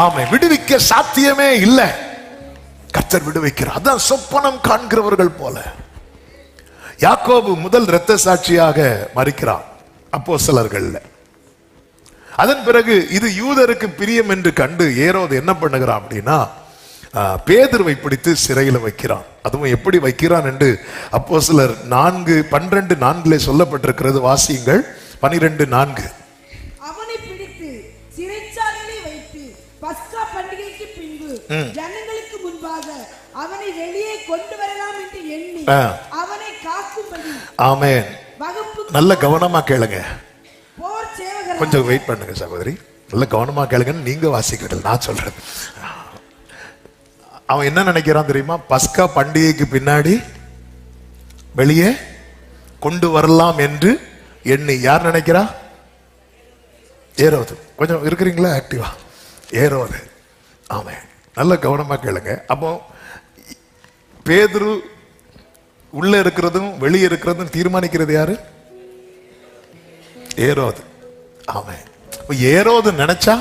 ஆமென். விடுவிக்க சாத்தியமே இல்லை, கர்த்தர் விடுவிக்கிறார். அதான் சொப்பனம் காண்கிறவர்கள் போல. யாக்கோபு முதல் இரத்த சாட்சியாக மரிக்கிறான் அப்போஸ்தலர்கள்ல. அதன் பிறகு இது யூதருக்கு பிரியம் என்று கண்டு ஏரோது என்ன பண்ணுகிறான் அப்படின்னா, பேதுருவை பிடித்து சிறையில் வைக்கிறான். அதுவும் எப்படி வைக்கிறான் என்று அப்போஸ்தலர் 4:12-4 சொல்லப்பட்டிருக்கிறது. வாசியுங்கள். 12:4. அவனை பிடித்து சிறைச்சாலையிலே வைத்து பஸ்கா பண்டிகைக்கு பின்பு ஜனங்களுக்கு முன்பாக அவனை வெளியே கொண்டு வரலாம் என்று எண்ணி அவனை காக்கும்படி. ஆமென். நல்ல கவனமா கேளுங்க. கொஞ்சம் வெயிட் பண்ணுங்க சகோதரி, நல்ல கவனமா கேளுங்கன்னு நீங்க வாசிக்கிறீர்கள், நான் சொல்றேன். அவன் என்ன நினைக்கிறான் தெரியுமா? பஸ்கா பண்டிகைக்கு பின்னாடி வெளியே கொண்டு வரலாம் என்று எண்ணி. யார் நினைக்கிறா? ஏரோது. கொஞ்சம் இருக்கிறீங்களா ஆக்டிவா? ஏரோது. ஆமென். நல்ல கவனமா கேளுங்க. அப்போ பேதுரு உள்ள இருக்கிறதும் வெளியே இருக்கிறதும் தீர்மானிக்கிறது யாரு? ஏரோது. ஆமென். ஏரோது நினைச்சா,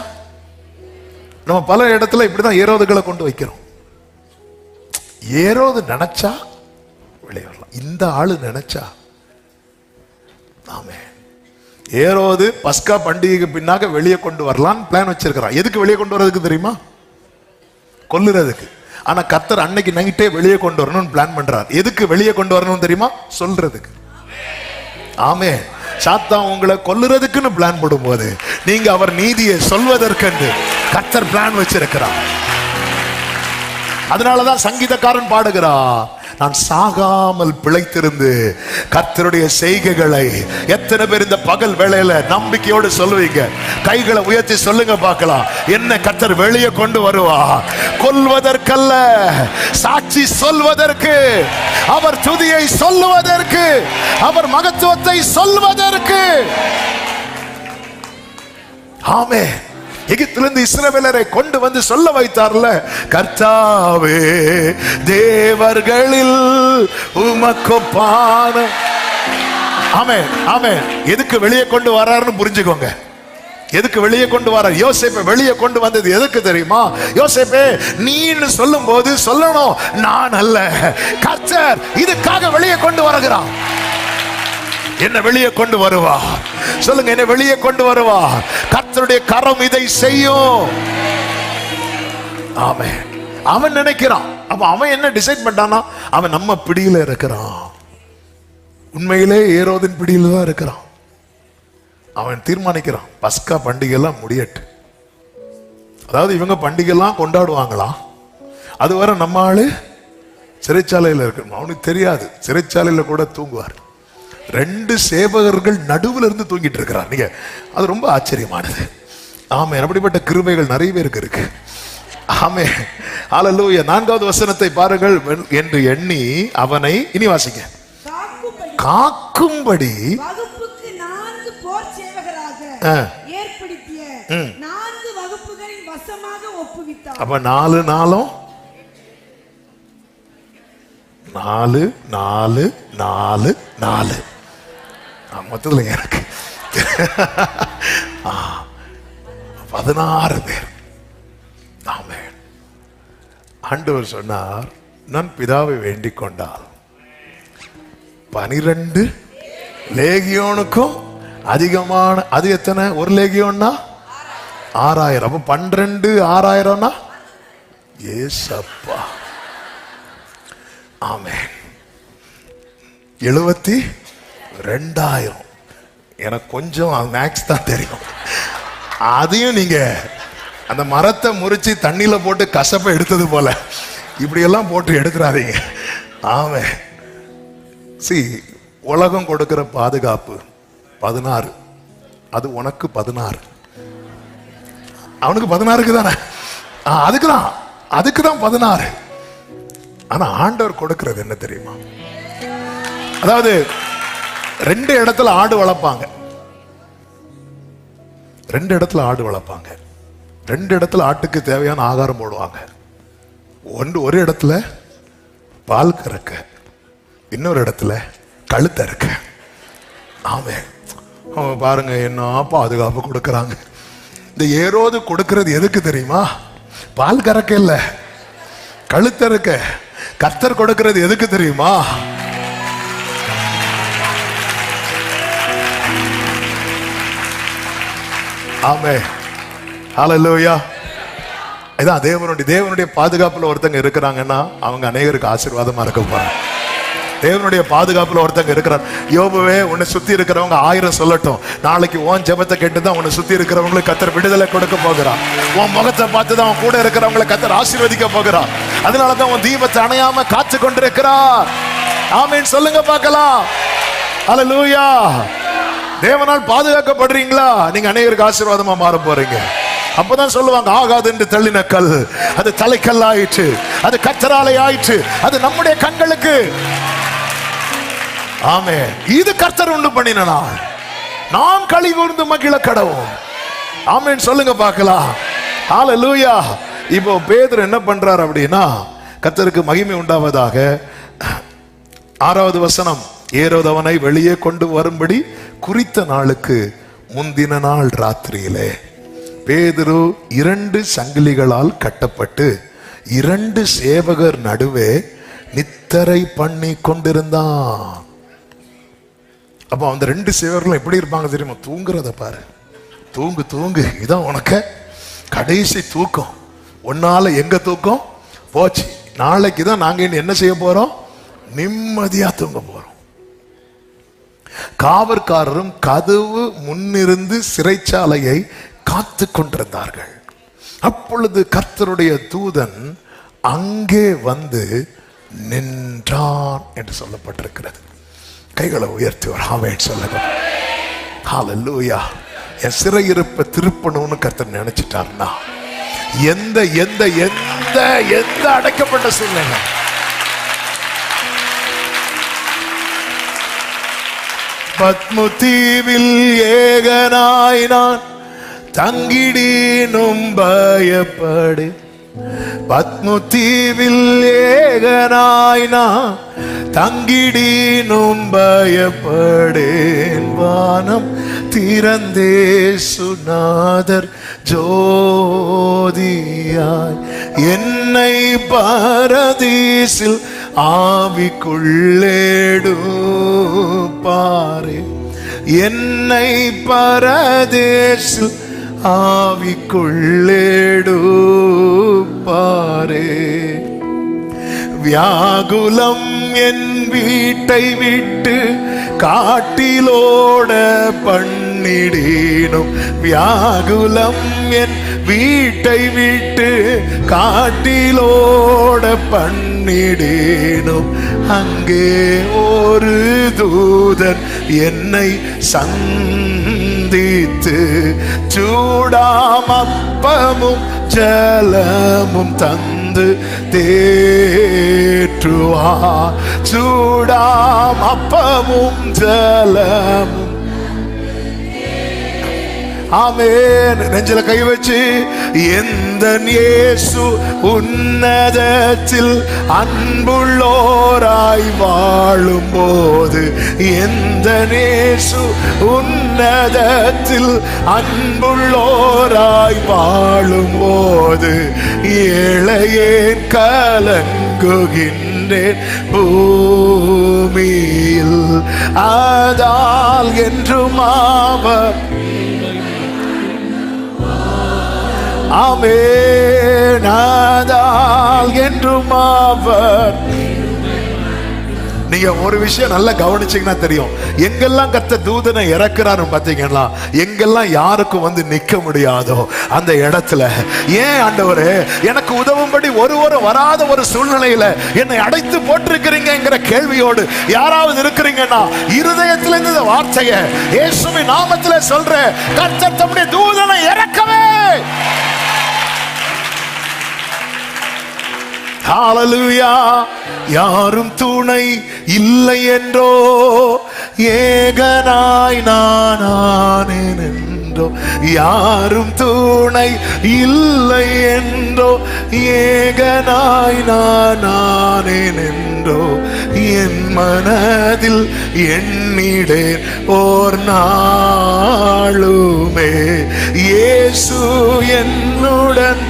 நம்ம பல இடத்துல இப்படிதான் ஏரோதுகளை கொண்டு வைக்கிறோம். ஏரோது நினைச்சா வெளியே வரலாம், இந்த ஆளு நினைச்சா. ஆமென். ஏரோது பஸ்கா பண்டிகைக்கு பின்னாக வெளியே கொண்டு வரலாம் பிளான் வச்சிருக்கிறான். எதுக்கு வெளியே கொண்டு வரதுக்கு தெரியுமா? கொல்லுறதுக்கு. ஆனா கர்த்தர் அன்னைக்கு நைட்டே வெளியே கொண்டு வரணும்னு பிளான் பண்றார். எதுக்கு வெளியே கொண்டு வரணும் தெரியுமா? சொல்றதுக்கு. ஆமென். சாத்தான் உங்களை கொல்லுறதுக்குன்னு பிளான் போடும்போது நீங்க அவர் நீதியை சொல்வதற்கு கர்த்தர் பிளான் வச்சிருக்கிறார். அதனாலதான் சங்கீதக்காரன் பாடுகிறார், நான் சாகாமல் பிழைத்திருந்து கர்த்தருடைய செய்கைகளை. எத்தனை பேர் இந்த பகல் வேளையில நம்பிக்கையோடு சொல்லுவீங்க? கைகளை உயர்த்தி சொல்லுங்க பார்க்கலாம். என்ன கர்த்தர் வெளியே கொண்டு வருவார், கொல்வதற்கல்ல, சாட்சி சொல்வதற்கு, அவர் துதியை சொல்லுவதற்கு, அவர் மகத்துவத்தை சொல்வதற்கு. ஆமென். எகிப்திலிருந்து இஸ்ரவேலரை கொண்டு வந்து சொல்ல வைத்தார்ல, கர்த்தாவே தேவர்களில் உமக்கொப்பான. ஆமென். ஆமென். எதுக்கு வெளியே கொண்டு வராருன்னு புரிஞ்சுக்கோங்க. எதுக்கு வெளியே கொண்டு வர? யோசேப்பை வெளியே கொண்டு வந்தது எதுக்கு தெரியுமா? யோசேப்பே நீன்னு சொல்லும் போது சொல்லணும், நான் அல்ல, கர்த்தர் இதுக்காக வெளியே கொண்டு வருகிறான். என்ன வெளியே கொண்டு வருவா? சொல்லுங்க, என்ன வெளியே கொண்டு வருவா? கர்த்தருடைய கரம் இதை செய்யும். ஆமென். அவன் நினைக்கிறான். அப்ப அவன் என்ன டிசைட் பண்ணானா, அவன் நம்ம பிடியில இருக்கிறான். உண்மையிலே ஏரோதின் பிடியில தான் இருக்கிறான். அவன் தீர்மானிக்கிறான், பஸ்கா பண்டிகை எல்லாம் முடியட்டு. அதாவது இவங்க பண்டிகை எல்லாம் கொண்டாடுவாங்களாம், அதுவரை நம்ம ஆளு சிறைச்சாலையில் இருக்கணும். அவனுக்கு தெரியாது, சிறைச்சாலையில கூட தூங்குவார். 2 சேவகர்கள் நடுவில் இருந்து தூங்கிட்டு இருக்கிறார். நீங்க அது ரொம்ப ஆச்சரியமானது. ஆமென். அப்படிப்பட்ட கிருபைகள் நிறைய பேருக்கு இருக்கு. ஆமென். ஹல்லேலூயா. 4வது வசனத்தை பாருங்கள். என்று எண்ணி அவனை, இனி வாசிங்க, காக்கும்படி வகுப்புக்கு 4 போர் சேவகராக ஏற்படுத்திய 4 வகுப்புகளின் வசமாக ஒப்புவித்தார். அப்ப 4 நாளும் 4 4 4 4 மொத்தத்தில் எனக்கு 16 பேர். ஆமென். ஆண்டவர் சொன்னார், நான் பிதாவை வேண்டிக் கொண்டால் 12 லேகியோனுக்கும் அதிகமான, அது எத்தனை? ஒரு லேகியோன்னா 6000. அப்ப 12 6000னா ஏசப்பா. ஆமென். 72,000. எனக்கு கொஞ்சம் மேக்ஸ் தான் தெரியும். அதையும் நீங்க அந்த மரத்தை முறிச்சு தண்ணியில போட்டு கசப்பை எடுத்தது போல இப்படி எல்லாம் போட்டு எடுக்கிறாதீங்க. ஆமென். உலகம் கொடுக்கிற பாதுகாப்பு 16, அது உனக்கு 16, அவனுக்கு 16க்கு தானே, அதுக்கு தான் 16. ஆனா ஆண்டவர் கொடுக்கிறது என்ன தெரியுமா? அதாவது 2 இடத்துல ஆடு வளர்ப்பாங்க. 2 இடத்துல ஆடு வளர்ப்பாங்க. 2 இடத்துல ஆட்டுக்கு தேவையான ஆகாரம் போடுவாங்க. ஒரு இடத்துல பால் கறக்க, இன்னொரு இடத்துல கழுத்த இருக்க. ஆமென். பாருங்க என்ன பாதுகாப்பு கொடுக்கறாங்க. இந்த ஏரோது கொடுக்கிறது எதுக்கு தெரியுமா? பால் கறக்க இல்ல, கழுத்தறுக்க. கர்த்தர் கொடுக்கிறது எதுக்கு தெரியுமா? ஆமென், ஹல்லேலூயா. இதான் தேவனுடைய பாதுகாப்புல ஒருத்தங்க இருக்கிறாங்கன்னா அவங்க அநேகருக்கு ஆசீர்வாதமா இருக்க போறாங்க. தேவனுடைய பாதுகாப்புல ஒருத்தங்க இருக்கிறார். யோபுவே, உன்னை சுத்தி இருக்கிறவங்க 1000 சொல்லட்டும், நாளைக்கு உன் ஜெபத்தை கேட்டுதான் உன்னை சுத்தி இருக்கிறவங்களுக்கு கர்த்தர் விடுதலை கொடுக்க போகிறார். உன் முகத்தை பார்த்துதான் அவன் கூட இருக்கிறவங்களை கர்த்தர் ஆசீர்வதிக்க போகிறார். அதனாலதான் உன் தீபத்தை அணையாம காத்து கொண்டிருக்கிறார். ஆமென் சொல்லுங்க பார்க்கலாம். ஹல்லேலூயா. தேவனால் பாதுகாக்கப்படுறீங்களா? நீங்க அநேகருக்கு ஆசீர்வாதமா மாற போறீங்க. அப்பதான் சொல்லுவாங்க, ஆகாது என்று தள்ளின கல் அது தலைக்கல் ஆயிற்று, அது கர்த்தராலே ஆயிற்று, அது நம்முடைய கண்களுக்கு. ஆமென். இது கர்த்தர் உண்டு பண்ணின நாள், நாம் களி கூர்ந்து மகிழ கடவோம். ஆமென் சொல்லுங்க பார்க்கலாம். ஹல்லேலூயா. இப்போ பேதுரு என்ன பண்றார் அப்படின்னா, கர்த்தருக்கு மகிமை உண்டாவதாக, 6வது வசனம், ஏரோது அவனை வெளியே கொண்டு வரும்படி குறித்த நாளுக்கு முந்தின நாள் ராத்திரியிலே பேதுரு 2 சங்கிலிகளால் கட்டப்பட்டு 2 சேவகர் நடுவே நித்தரை பண்ணி கொண்டிருந்தான். அப்ப அந்த 2 சேவர்களும் எப்படி இருப்பாங்க தெரியுமா? தூங்குறத பாரு. தூங்கு தூங்கு, இதான் உனக்கு கடைசி தூக்கம். உன்னால எங்க தூக்கம் போச்சு. நாளைக்கு தான் நாங்க என்ன செய்ய போறோம்? நிம்மதியா தூங்க போறோம். காவற்காரரும் கதவு முன்னிருந்து சிறைச்சாலையை காத்து கொண்டிருந்தார்கள். அப்பொழுது கர்த்தருடைய தூதன் அங்கே வந்து நின்றான் என்று சொல்லப்பட்டிருக்கிறது. கைகளை உயர்த்தி ஒரு ஆமென் சொல்லுங்க. ஹல்லேலூயா. என் சிறையிருப்பை திருப்பணும்னு கர்த்தர் நினைச்சிட்டார்னா, எந்த எந்த எந்த எந்த அடைக்கப்பட்ட சூழ்நிலை, பத்மு தீவில் ஏகனாய் நான் தங்கிடீனும் பயப்படு, பத்மு தீவில் ஏகனாய் நான் தங்கிடீனும் பயப்படேன். வானம் திறந்தே சுநாதர் ஜோதியாய் என்னை பரதீசில் ஆவிக்குள்ளேடு பாரே, என்னை பரதேசில் ஆவிக்குள்ளேடு பாரே. வியாகுலம் என் வீட்டை விட்டு காட்டிலோட பண்ணிடீனும், வியாகுலம் என் வீட்டை விட்டு காட்டிலோட பண்ணிடீனும். அங்கே ஒரு தூதன் என்னை சந்தித்து சூடாம் அப்பமும் ஜலமும் தந்து தேற்றுவார். சூடாம் அப்பமும் ஜலமும். ஆமென். நெஞ்சில கை வச்சு, எந்த இயேசு உன்னதத்தில் அன்புள்ளோராய் வாழும் போது, எந்த இயேசு உன்னதத்தில் அன்புள்ளோராய் வாழும் போது, ஏழையேன் கலங்குகின்றேன் பூமியில். ஆதால் என்றும் அவர். ஆமென். ஆதால் என்றும் அவர். நீங்க ஒரு விஷயம் நல்லா கவனிச்சீங்கன்னா தெரியும், எங்கெல்லாம் கர்த்தர் தூதனை இறக்குறாரு பாத்தீங்கன்னா, எங்கெல்லாம் யாருக்கும் வந்து நிக்க முடியாதோ அந்த இடத்துல, ஏன் ஆண்டவரே எனக்கு உதவும்படி ஒருவரும் வராத ஒரு சூழ்நிலையில என்னை அடைத்து போட்டிருக்கிறீங்கிற கேள்வியோடு யாராவது இருக்கிறீங்கன்னா, இருதயத்துல இருந்து இந்த வார்த்தையை இயேசுவின் நாமத்துல சொல்ற, கர்த்தர் தம்முடைய தூதனை இறக்கவே. ஹல்லேலூயா. யாரும் துணை இல்லை என்றோ ஏகனாய் நான் ஆனேன் என்ற என்றோ, யாரும் துணை இல்லை என்றோ, ஏகனாய் நானேன் என்றோ, என் மனதில் எண்ணிடேன் ஓர் நாளுமே, இயேசு என்னுடன்.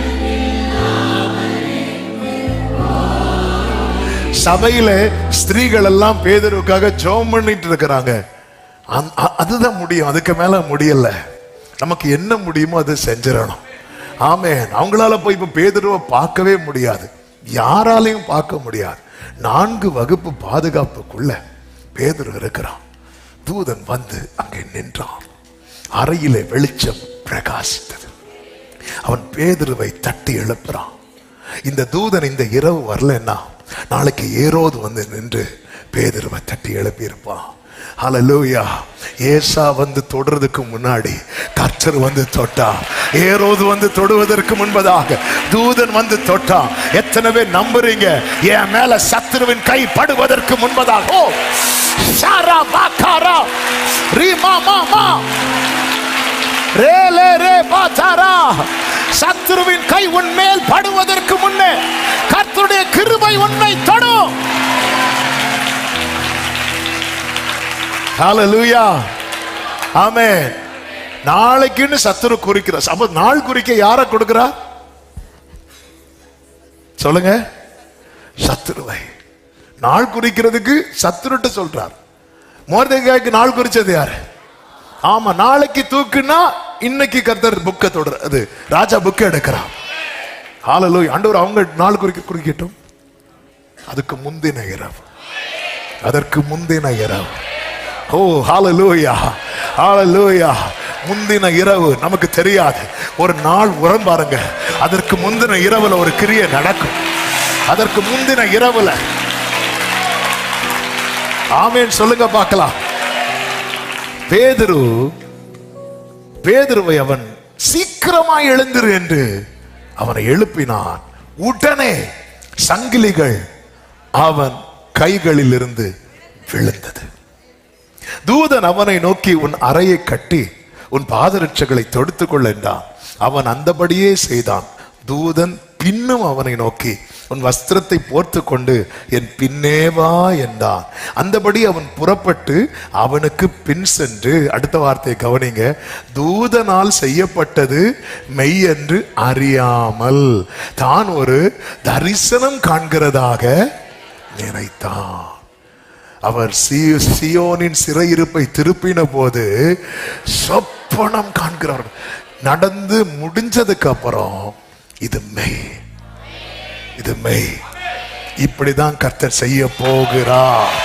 சபையில ஸ்திரீகள் எல்லாம் பேதுருவுக்காக ஜெபம் பண்ணிட்டு இருக்கிறாங்க. அதுதான் முடியும், அதுக்கு மேல முடியல. நமக்கு என்ன முடியுமோ அதை செஞ்சிடணும். ஆமென். அவங்களால போய் இப்ப பேதுருவை பார்க்கவே முடியாது, யாராலையும் பார்க்க முடியாது. 4 வகுப்பு பாதுகாப்புக்குள்ள பேதுரு இருக்கிறான். தூதன் வந்து அங்கே நின்றான். அறையிலே வெளிச்சம் பிரகாசித்தது. அவன் பேதுருவை தட்டி எழுப்புறான். இந்த தூதன் இந்த இரவு வரலன்னா நாளைக்கு ஏரோது வந்து நின்று பேதுருவை தட்டி எழுப்பி இருப்பான். ஹல்லேலூயா. ஏசா வந்து தொடுறதுக்கு முன்னாடி கர்த்தர் வந்து தொட்டா. ஏரோது வந்து தொடுவதற்கு முன்பதாக தூதன் வந்து தொட்டா. எத்தனை பேர் நம்புறீங்க? என் மேல சத்துருவின் கை படுவதற்கு முன்பதாக. ஓ ஷாரா பாகாரா ரீமா மாமா ரேலே ரே பாதாரா, சத்துருவின் கை உன் மேல் படுவதற்கு முன்னே கர்த்தருடைய கிருபை உன்னை தொடும். ஹல்லேலூயா. ஆமென். நாளைக்குன்னு சத்துரு குறிக்கிறார். அப்ப நாள் குறிக்க யாரை கொடுக்கிறார் சொல்லுங்க? சத்துருவை. நாள் குறிக்கிறதுக்கு சத்துருட்ட சொல்றார். மோர்தெகாய்க்கு நாள் குறிச்சது யாரு? ஆமா, நாளைக்கு தூக்குனா இன்னைக்கு கர்த்தர் புக்க தொடர், ராஜா புக்க எடுக்கிறான். ஹல்லேலூயா. ஆண்டவர் அவங்க நாள் குறிக்கட்டும். அதுக்கு முந்தின இரவு, அதற்கு முந்தின இரவு. ஓ ஹல்லேலூயா, ஹல்லேலூயா. முந்தின இரவு நமக்கு தெரியாது. ஒரு நாள் உரம் பாருங்க, அதற்கு முந்தின இரவுல ஒரு கிரியை நடக்கும். அதற்கு முந்தின இரவுல. ஆமென் சொல்லுங்க பார்க்கலாம். பேதுருவை அவன் சீக்கிரமாய் எழுந்திரு என்று அவனை எழுப்பினான். உடனே சங்கிலிகள் அவன் கைகளில் இருந்து விழுந்தது. தூதன் அவனை நோக்கி, உன் அறையை கட்டி உன் பாதரட்சைகளை தொடுத்துக் கொள் என்றான். அவன் அந்தபடியே செய்தான். தூதன் பின்னும் அவனை நோக்கி, உன் வஸ்திரத்தை போர்த்து கொண்டு என் பின்னே வா என்றான். அந்தபடி அவன் புறப்பட்டு அவனுக்கு பின் சென்று, அடுத்த வார்த்தையை கவனிங்க, தூதனால் செய்யப்பட்டது மெய் என்று அறியாமல் தான் ஒரு தரிசனம் காண்கிறதாக நினைத்தான். அவர் சியோனின் சிறையிருப்பை திருப்பின போது சொப்பனம் காண்கிறார். நடந்து முடிஞ்சதுக்கு அப்புறம் இது மெய், இது மெய், இப்படிதான் கர்த்தர் செய்ய போகிறார்.